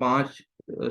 5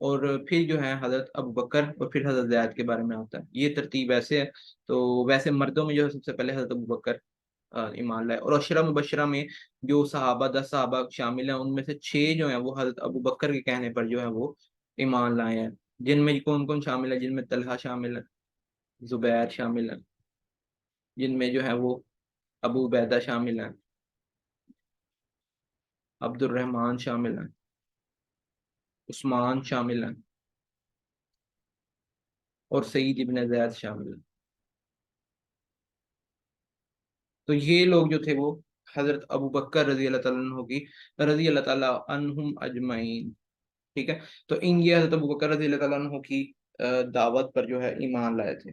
اور پھر جو ہے حضرت ابوبکر اور پھر حضرت زید کے بارے میں آتا ہے، یہ ترتیب ایسے ہے۔ تو ویسے مردوں میں جو ہے سب سے پہلے حضرت ابوبکر ایمان لائے، اور عشرہ مبشرہ میں جو صحابہ 10 صحابہ شامل ہیں ان میں سے 6 جو ہیں وہ حضرت ابوبکر کے کہنے پر جو ہے وہ ایمان لائے ہیں۔ جن میں کون کون شامل ہے؟ جن میں طلحہ شامل ہے، زبیر شامل ہے، جن میں جو ہے وہ ابو عبیدہ شامل ہیں، عبد الرحمن شامل ہیں، عثمان شامل ہیں، اور سعید ابن زید شامل ہیں۔ تو یہ لوگ جو تھے وہ حضرت ابو بکر رضی اللہ تعالیٰ عنہ کی، رضی اللہ تعالیٰ عنہم اجمعین، ٹھیک ہے، تو ان یہ حضرت ابو بکر رضی اللہ تعالیٰ عنہ کی دعوت پر جو ہے ایمان لائے تھے۔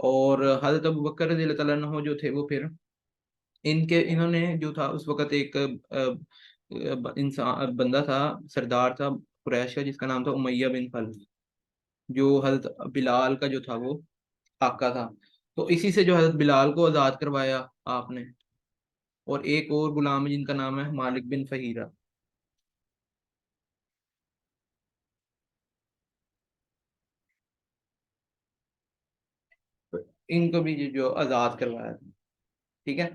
اور حضرت ابو بکر رضی اللہ تعالیٰ عنہ جو تھے وہ پھر انہوں نے جو تھا اس وقت ایک انسان بندہ تھا، سردار تھا قریش کا، جس کا نام تھا امیہ بن خلف، جو حضرت بلال کا جو تھا وہ آقا تھا۔ تو اسی سے جو حضرت بلال کو آزاد کروایا آپ نے، اور ایک اور غلام ہے جن کا نام ہے مالک بن فہیرہ، ان کو بھی جو آزاد کروایا تھا، ٹھیک ہے۔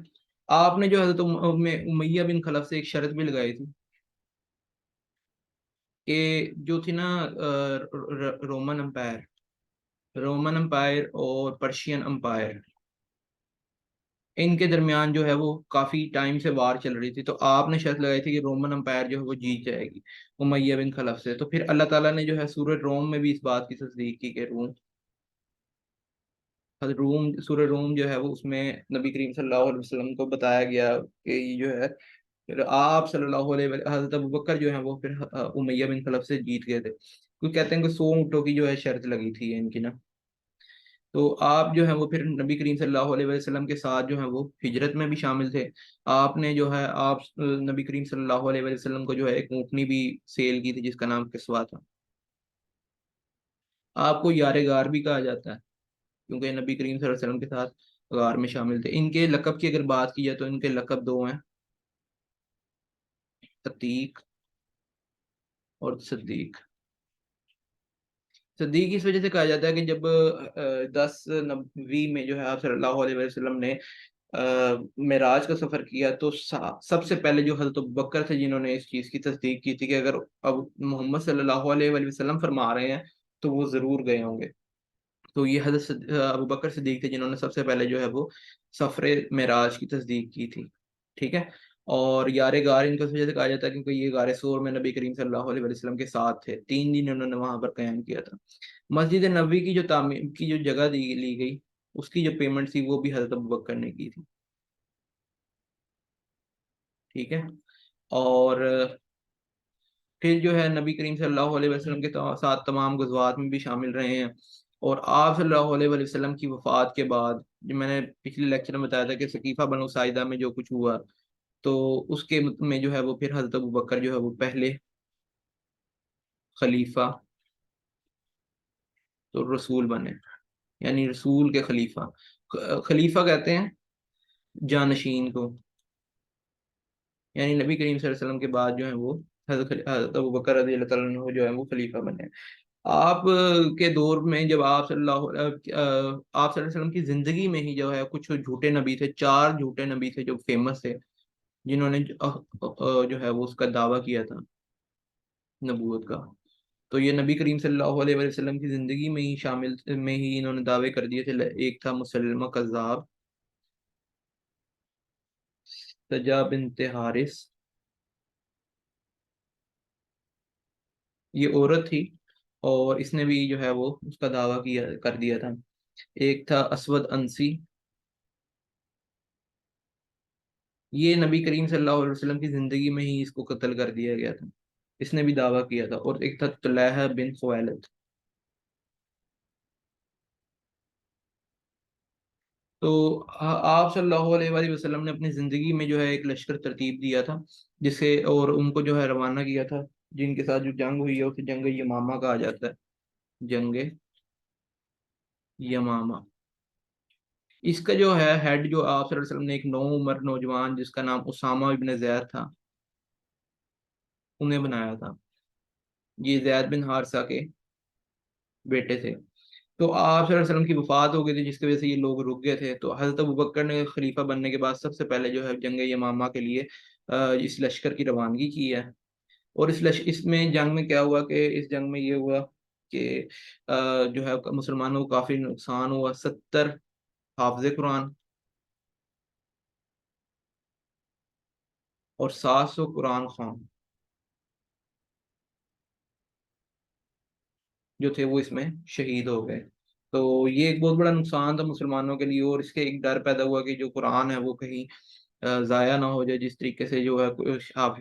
آپ نے جو حضرت امیہ بن خلف سے ایک شرط بھی لگائی تھی کہ جو تھی نا رومن امپائر، رومن امپائر اور پرشین امپائر، ان کے درمیان جو ہے وہ کافی ٹائم سے وار چل رہی تھی، تو آپ نے شرط لگائی تھی کہ رومن امپائر جو ہے وہ جیت جائے گی امیہ بن خلف سے۔ تو پھر اللہ تعالیٰ نے جو ہے سورہ روم میں بھی اس بات کی تصدیق کی کہ سورہ روم جو ہے وہ اس میں نبی کریم صلی اللہ علیہ وسلم کو بتایا گیا کہ یہ جو ہے پھر آپ صلی اللہ علیہ وسلم، حضرت ابوبکر جو ہے وہ پھر امیہ بن خلف سے جیت گئے تھے، کوئی کہتے ہیں کہ 100 اونٹوں کی جو ہے شرط لگی تھی ان کی نا۔ تو آپ جو ہے وہ پھر نبی کریم صلی اللہ علیہ وسلم کے ساتھ جو ہے وہ ہجرت میں بھی شامل تھے۔ آپ نے جو ہے آپ نبی کریم صلی اللہ علیہ وسلم کو جو ہے ایک اونٹنی بھی سیل کی تھی جس کا نام کسوا تھا۔ آپ کو یار غار بھی کہا جاتا ہے کیونکہ نبی کریم صلی اللہ علیہ وسلم کے ساتھ غار میں شامل تھے۔ ان کے لقب کی اگر بات کی جائے تو ان کے لقب 2 ہیں، عتیق اور صدیق۔ صدیق اس وجہ سے کہا جاتا ہے کہ جب 10 نبوی میں جو ہے آپ صلی اللہ علیہ وسلم نے معراج کا سفر کیا تو سب سے پہلے جو حضرت ابوبکر تھے جنہوں نے اس چیز کی تصدیق کی تھی کہ اگر اب محمد صلی اللہ علیہ وسلم فرما رہے ہیں تو وہ ضرور گئے ہوں گے۔ تو یہ حضرت ابوبکر صدیق تھے جنہوں نے سب سے پہلے جو ہے وہ سفر معراج کی تصدیق کی تھی، ٹھیک ہے۔ اور یار غار ان کو اس وجہ سے کہا جاتا ہے کیونکہ یہ غار سور میں نبی کریم صلی اللہ علیہ وسلم کے ساتھ تھے، 3 دن انہوں نے وہاں پر قیام کیا تھا۔ مسجد نبوی کی جو تعمیر کی جو جگہ لی گئی اس کی جو پیمنٹ تھی وہ بھی حضرت ابوبکر نے کی تھی، ٹھیک ہے۔ اور پھر جو ہے نبی کریم صلی اللہ علیہ وسلم کے ساتھ تمام غزوات میں بھی شامل رہے ہیں۔ اور آپ صلی اللہ علیہ وسلم کی وفات کے بعد جو میں نے پچھلے لیکچر میں بتایا تھا کہ ثقیفہ بنو ساعدہ میں جو کچھ ہوا تو اس کے میں جو ہے وہ پھر حضرت ابوبکر جو ہے وہ پہلے خلیفہ تو رسول بنے، یعنی رسول کے خلیفہ، خلیفہ کہتے ہیں جانشین کو، یعنی نبی کریم صلی اللہ علیہ وسلم کے بعد جو ہے وہ حضرت ابوبکر رضی اللہ تعالیٰ عنہ جو ہے وہ خلیفہ بنے۔ آپ کے دور میں جب آپ صلی اللہ علیہ وسلم کی زندگی میں ہی جو ہے کچھ جھوٹے نبی تھے، 4 جھوٹے نبی تھے جو فیمس تھے، جنہوں نے جو ہے وہ اس کا دعویٰ کیا تھا نبوت کا۔ تو یہ نبی کریم صلی اللہ علیہ وسلم کی زندگی میں ہی شامل میں ہی انہوں نے دعوے کر دیے تھے۔ ایک تھا مسلمہ کذاب، سجا بنت حارث، یہ عورت تھی اور اس نے بھی جو ہے وہ اس کا دعویٰ کر دیا تھا۔ ایک تھا اسود انسی، یہ نبی کریم صلی اللہ علیہ وسلم کی زندگی میں ہی اس کو قتل کر دیا گیا تھا، اس نے بھی دعویٰ کیا تھا۔ اور ایک تھا طلحہ بن خویلد۔ تو آپ صلی اللہ علیہ وآلہ وسلم نے اپنی زندگی میں جو ہے ایک لشکر ترتیب دیا تھا جسے اور ان کو جو ہے روانہ کیا تھا، جن کے ساتھ جو جنگ ہوئی ہے اسے جنگ یمامہ کہا جاتا ہے، جنگ یمامہ۔ اس کا جو ہے ہیڈ جو آپ صلی اللہ علیہ وسلم نے ایک نو عمر نوجوان جس کا نام اسامہ ابن زید تھا انہیں بنایا تھا۔ یہ زید بن حارثہ کے بیٹے تھے. تو آپ صلی اللہ علیہ وسلم کی وفات ہو گئی تھی، جس کی وجہ سے یہ لوگ رک گئے تھے. تو حضرت ابوبکر نے خلیفہ بننے کے بعد سب سے پہلے جو ہے جنگ یمامہ کے لیے اس لشکر کی روانگی کی ہے. اور اس میں جنگ میں کیا ہوا کہ اس جنگ میں یہ ہوا کہ جو ہے مسلمانوں کو کافی نقصان ہوا. 70 حافظ قرآن اور 700 قرآن خوان جو تھے وہ اس میں شہید ہو گئے. تو یہ ایک بہت بڑا نقصان تھا مسلمانوں کے لیے. اور اس کے ایک ڈر پیدا ہوا کہ جو قرآن ہے وہ کہیں ضائع نہ ہو جائے، جس طریقے سے جو ہے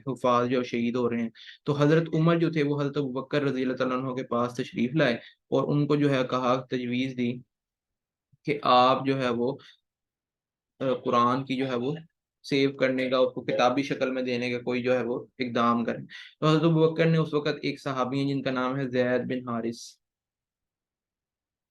حفاظ جو شہید ہو رہے ہیں. تو حضرت عمر جو تھے وہ حضرت ابوبکر رضی اللہ تعالیٰ عنہ کے پاس تشریف لائے اور ان کو جو ہے کہا، تجویز دی کہ آپ جو ہے وہ قرآن کی جو ہے وہ سیو کرنے کا، اس کو کتابی شکل میں دینے کا کوئی جو ہے وہ اقدام کریں. تو حضرت ابوبکر نے اس وقت ایک صحابی ہیں جن کا نام ہے زید بن حارث،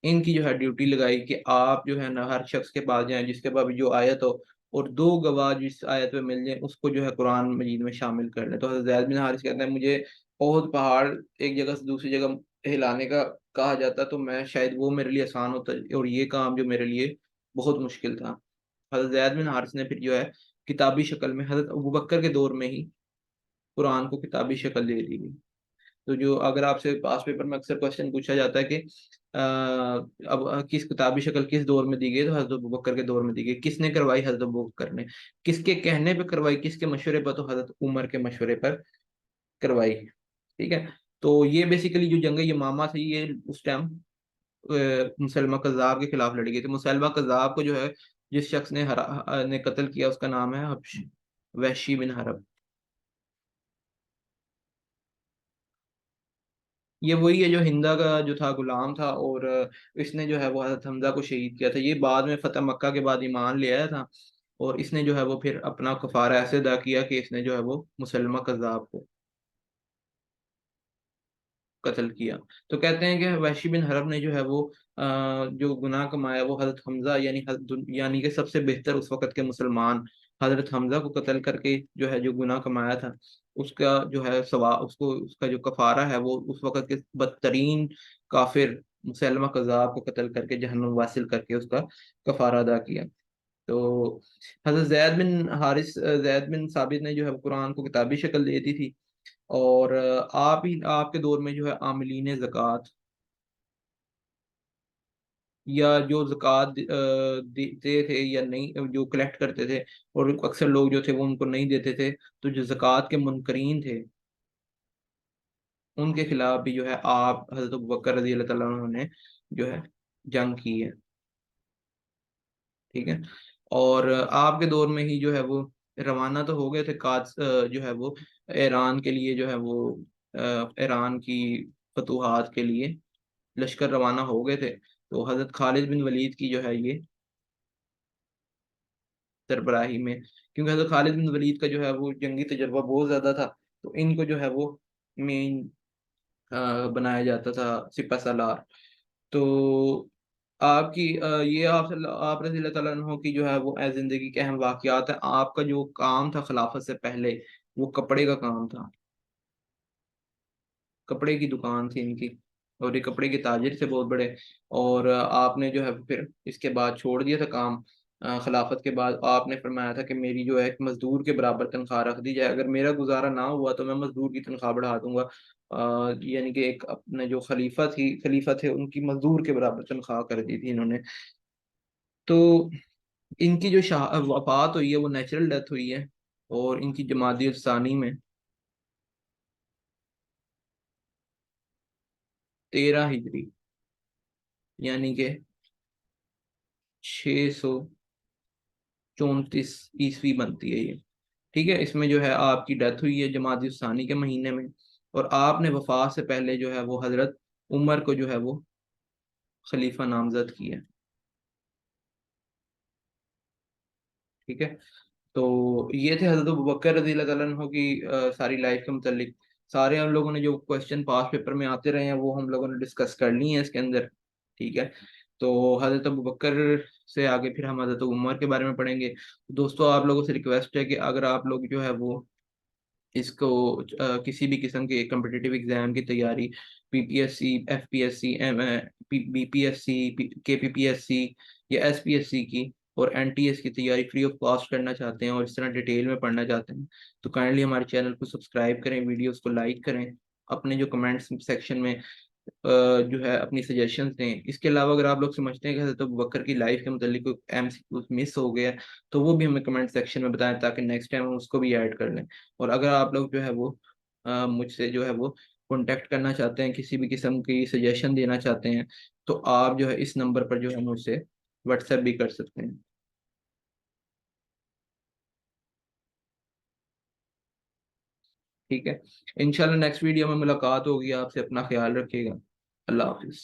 ان کی جو ہے ڈیوٹی لگائی کہ آپ جو ہے نا ہر شخص کے پاس جائیں جس کے پاس جو آیت ہو، اور 2 گواہ جس آیت میں مل جائیں اس کو جو ہے قرآن مجید میں شامل کر لیں. تو حضرت زید بن حارث کہتے ہیں مجھے بہت پہاڑ ایک جگہ سے دوسری جگہ ہلانے کا کہا جاتا تو میں شاید وہ میرے لیے آسان ہوتا، اور یہ کام جو میرے لیے بہت مشکل تھا. حضرت زید بن حارث نے پھر جو ہے کتابی شکل میں حضرت ابوبکر کے دور میں ہی قرآن کو کتابی شکل دے دی گئی. تو جو اگر آپ سے پاس پیپر میں اکثر کوشچن پوچھا جاتا ہے کہ اب کس کتابی شکل کس دور میں دی گئی، تو حضرت ابوبکر کے دور میں دی گئی. کس نے کروائی؟ حضرت ابوبکر نے. کس کے کہنے پہ کروائی؟ کس کے مشورے پر؟ تو حضرت عمر کے مشورے پر کروائی. ٹھیک ہے. تو یہ بیسیکلی جو جنگ یمامہ تھی یہ اس ٹائم مسلمہ کذاب کے خلاف لڑی گئی تھی. مسلمہ کذاب کو جو ہے جس شخص نے قتل کیا اس کا نام ہے حبش، وحشی بن حرب. یہ وہی ہے جو ہندا کا جو تھا غلام تھا، اور اس نے جو ہے وہ حضرت حمزہ کو شہید کیا تھا. یہ بعد میں فتح مکہ کے بعد ایمان لے آیا تھا، اور اس نے جو ہے وہ پھر اپنا کفارہ ایسے ادا کیا کہ اس نے جو ہے وہ مسلمہ کذاب کو قتل کیا. تو کہتے ہیں کہ وحشی بن حرب نے جو ہے وہ جو گناہ کمایا وہ حضرت حمزہ یعنی کہ سب سے بہتر اس وقت کے مسلمان حضرت حمزہ کو قتل کر کے جو ہے جو گناہ کمایا تھا اس کا جو ہے اس کا جو کفارہ ہے وہ اس وقت کے بدترین کافر مسلمہ کذاب کو قتل کر کے جہنم واصل کر کے اس کا کفارہ ادا کیا. تو حضرت زید بن ثابت نے جو ہے قرآن کو کتابی شکل دے دی تھی. اور آپ کے دور میں جو ہے عاملین زکوٰۃ یا جو زکوٰۃ دیتے تھے یا نہیں جو کلیکٹ کرتے تھے، اور اکثر لوگ جو تھے وہ ان کو نہیں دیتے تھے، تو جو زکوٰۃ کے منکرین تھے ان کے خلاف بھی جو ہے آپ حضرت ابوبکر رضی اللہ تعالیٰ عنہ نے جو ہے جنگ کی ہے. ٹھیک ہے. اور آپ کے دور میں ہی جو ہے وہ روانہ تو ہو گئے تھے جو ہے وہ ایران کے لیے جو ہے وہ ایران کی فتوحات کے لیے لشکر روانہ ہو گئے تھے. تو حضرت خالد بن ولید کی جو ہے یہ سربراہی میں، کیونکہ حضرت خالد بن ولید کا جو ہے وہ جنگی تجربہ بہت زیادہ تھا، تو ان کو جو ہے وہ مین بنایا جاتا تھا سپہ سالار. تو آپ کی آپ رضی اللہ تعالیٰ عنہ کی جو ہے وہ زندگی کے اہم واقعات ہیں. آپ کا جو کام تھا خلافت سے پہلے وہ کپڑے کا کام تھا. کپڑے کی دکان تھی ان کی، اور یہ کپڑے کے تاجر تھے بہت بڑے. اور آپ نے جو ہے پھر اس کے بعد چھوڑ دیا تھا کام. خلافت کے بعد آپ نے فرمایا تھا کہ میری جو ہے ایک مزدور کے برابر تنخواہ رکھ دی جائے، اگر میرا گزارا نہ ہوا تو میں مزدور کی تنخواہ بڑھا دوں گا. یعنی کہ ایک اپنے جو خلیفہ تھے ان کی مزدور کے برابر تنخواہ کر دی تھی انہوں نے. تو ان کی جو وفات ہوئی ہے وہ نیچرل ڈیتھ ہوئی ہے، اور ان کی جمادی الثانی میں 13 ہجری یعنی کہ 634 بنتی ہے یہ. ٹھیک ہے. اس میں جو ہے آپ کی ڈیتھ ہوئی ہے جمادی الثانی کے مہینے میں، اور آپ نے وفات سے پہلے جو ہے وہ حضرت عمر کو جو ہے وہ خلیفہ نامزد کیا. ٹھیک ہے. تو یہ تھے حضرت ابوبکر رضی اللہ تعالیٰ عنہ کی ساری لائف کے متعلق. سارے ہم لوگوں نے جو کوشچن پاس پیپر میں آتے رہے ہیں وہ ہم لوگوں نے ڈسکس کر لی ہیں اس کے اندر. ٹھیک ہے. تو حضرت ابوبکر سے آگے پھر ہم حضرت عمر کے بارے میں پڑھیں گے. دوستوں آپ لوگوں سے ریکویسٹ ہے کہ اگر آپ لوگ جو ہے وہ اس کو کسی بھی قسم کے کمپٹیٹیو ایگزام کی تیاری، P P S C, F P S C, B P S C, K P P S سی یا ایس پی ایس سی کی اور این ٹی ایس کی تیاری فری آف کاسٹ کرنا چاہتے ہیں اور اس طرح ڈیٹیل میں پڑھنا چاہتے ہیں تو کائنڈلی ہمارے چینل کو سبسکرائب کریں، ویڈیوز کو لائک کریں، اپنے جو کمنٹس سیکشن میں جو ہے اپنی سجیشنز دیں۔ اس کے علاوہ اگر آپ لوگ سمجھتے ہیں کہ حضرت ابوبکر کی لائف کے متعلق کوئی ایم سی کیو مس ہو گیا تو وہ بھی ہمیں کمنٹ سیکشن میں بتائیں تاکہ نیکسٹ ٹائم ہم اس کو بھی ایڈ کر لیں۔ اور اگر آپ لوگ جو ہے وہ مجھ سے جو ہے وہ کانٹیکٹ کرنا چاہتے ہیں، کسی بھی قسم کی سجیشن دینا چاہتے ہیں تو آپ جو ہے اس نمبر پر جو ہے مجھ سے واٹس ایپ بھی کر سکتے ہیں۔ ٹھیک ہے، انشاءاللہ نیکسٹ ویڈیو میں ملاقات ہوگی آپ سے، اپنا خیال رکھیے گا، اللہ حافظ۔